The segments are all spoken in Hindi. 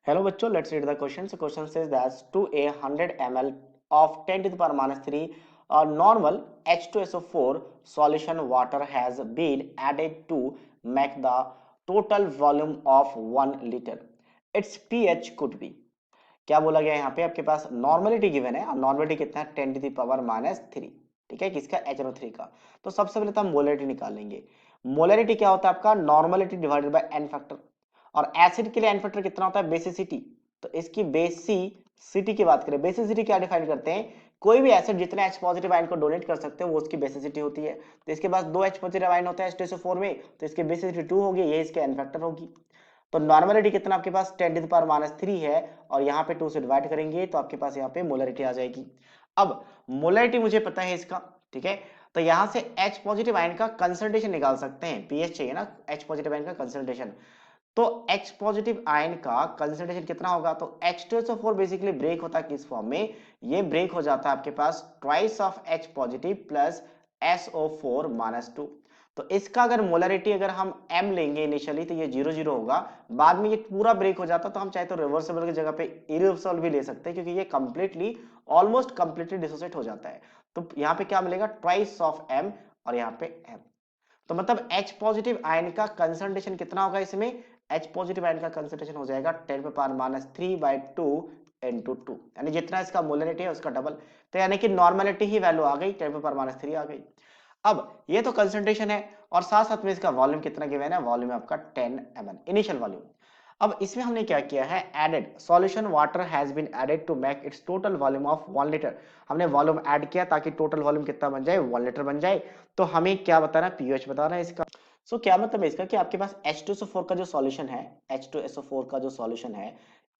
Hello बच्चों, let's read the question. So question says that to a 100 ml of 10 to the power minus 3 normal H2SO4 solution water has been added to make the total volume of 1 liter. Its pH could be, क्या बोला गया है यहाँ पे आपके पास नॉर्मलिटी गिवन है और नॉर्मलिटी कितना है 10 टू द पावर माइनस 3। ठीक है, किसका HNO3 का। तो सबसे पहले तो हम मोलरिटी निकाल लेंगे। मोलरिटी क्या होता है आपका normality divided by n factor, और एसिड के लिए एन फैक्टर कितना होता है बेसिसिटी। तो इसकी बेसिसिटी की बात करें, बेसिसिटी क्या डिफाइन करते हैं, कोई भी एसिड जितने H पॉजिटिव आयन को डोनेट कर सकते हैं वो उसकी बेसिसिटी होती है। तो इसके पास 2 H पॉजिटिव आयन होते हैं H2SO4 में, तो इसकी बेसिसिटी 2 होगी, ये इसके एन फैक्टर होगी। तो नॉर्मलिटी कितना आपके पास 10 टू द पावर माइनस 3 है, और यहाँ पे 2 से डिवाइड करेंगे तो आपके पास यहाँ पे मोलरिटी आ जाएगी। अब मोलरिटी मुझे पता है इसका, ठीक है। तो यहाँ से H पॉजिटिव आयन का कंसंट्रेशन निकाल सकते हैं, पीएच चाहिए ना H पॉजिटिव आयन का कंसंट्रेशन। तो H पॉजिटिव आयन का कंसंट्रेशन कितना होगा, तो H2SO4 बेसिकली ब्रेक होता है किस फॉर्म में, ये ब्रेक हो जाता है आपके पास twice of H positive plus SO4 minus 2। तो इसका अगर मोलरिटी अगर हम m लेंगे इनिशियली तो ये 0 0 होगा, बाद में ये पूरा ब्रेक हो जाता, तो हम चाहे तो रिवर्सिबल की जगह पे इरिवर्सिबल भी ले सकते हैं, क्योंकि ये कंप्लीटली ऑलमोस्ट कंप्लीटली डिसोसिएट हो जाता है। तो यहाँ पे क्या मिलेगा ट्वाइस ऑफ m, और यहाँ पे m। तो मतलब H पॉजिटिव आयन का कंसंट्रेशन कितना होगा इसमें, H पॉजिटिव आयन का कंसंट्रेशन हो जाएगा 10 पे पावर माइनस 3/2 into 2, यानी जितना इसका मोलरिटी है उसका डबल। तो यानी कि नॉर्मलिटी ही वैल्यू आ गई, 10 पे पावर माइनस 3 आ गई। अब ये तो कंसंट्रेशन है, और साथ साथ में इसका वॉल्यूम कितना गिवन है, वॉल्यूम आपका 10 ml इनिशियल वॉल्यूम। अब इसमें हमने क्या किया है, added solution water has been added to make its total volume of 1 litre. हमने वॉल्यूम ऐड किया ताकि टोटल वॉल्यूम कितना बन जाए, 1 लीटर बन जाए। तो हमें क्या बताना है, पीएच बताना है इसका। सो क्या मतलब है इसका कि आपके पास H2SO4 का जो सॉल्यूशन है, H2SO4 का जो सॉल्यूशन है,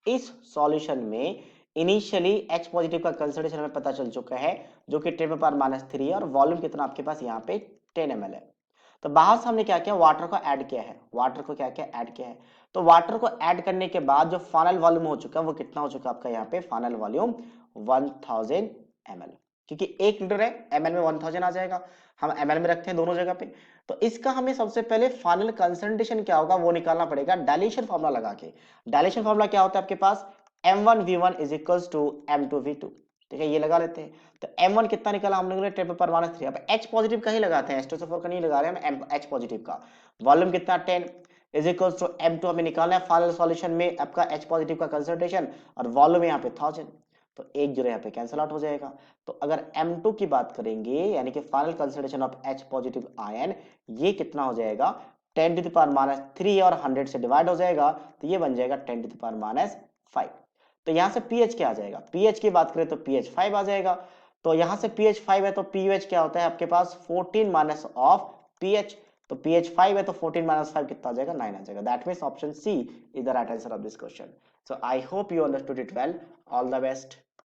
इस सॉल्यूशन में इनिशियली H पॉजिटिव का कंसंट्रेशन हमें पता चल चुका है, जो कि 10 पावर माइनस 3 है, और वॉल्यूम कितना आपके पास यहाँ पे 10 ml है। तो बाहर से हमने क्या किया, वाटर को ऐड किया है, वाटर को क्या किया ऐड किया है। तो वाटर को ऐड करने के बाद जो फाइनल वॉल्यूम हो चुका है वो कितना हो चुका है आपका यहाँ पे फाइनल वॉल्यूम 1000 ml, क्योंकि 1 लीटर है, ml में 1000 आ जाएगा, हम ml में रखते हैं दोनों जगह पे। तो इसका हमें सबसे पहले फाइनल कंसंट्रेशन क्या होगा वो निकालना पड़ेगा डायल्यूशन फार्मूला लगा के। डायल्यूशन फार्मूला क्या होता है आपके पास, m1v1 is equals to m2v2। ठीक है, ये लगा लेते हैं। तो m1 कितना निकाला हम लोगों ने 10 पर माइनस 3। अब H पॉजिटिव का ही लगाते हैं, H2SO4 का नहीं लगा रहे हैं हम, H पॉजिटिव का वॉल्यूम कितना 10 इज इक्वल्स टू m2 हमें निकालना है फाइनल सॉल्यूशन में आपका H पॉजिटिव का कंसंट्रेशन, और वॉल्यूम यहाँ पे 1000। तो एक जीरो यहाँ पे कैंसिल आउट हो जाएगा। तो अगर m2 की बात करेंगे, यानी कि final concentration of H positive ion, ये कितना हो जाएगा 10 टू द पावर माइनस 3, और 100 से डिवाइड हो जाएगा, तो ये बन जाएगा 10 टू द पावर माइनस 5। तो यहां से pH क्या आ जाएगा, pH की बात करें तो pH 5 आ जाएगा। तो यहां से pH 5 है तो pH क्या होता है आपके पास 14 माइनस ऑफ pH। तो pH 5 है तो 14 माइनस 5 कितना आ जाएगा 9 आ जाएगा। That means option C is the right answer of this question. So I hope you understood it well. All the best.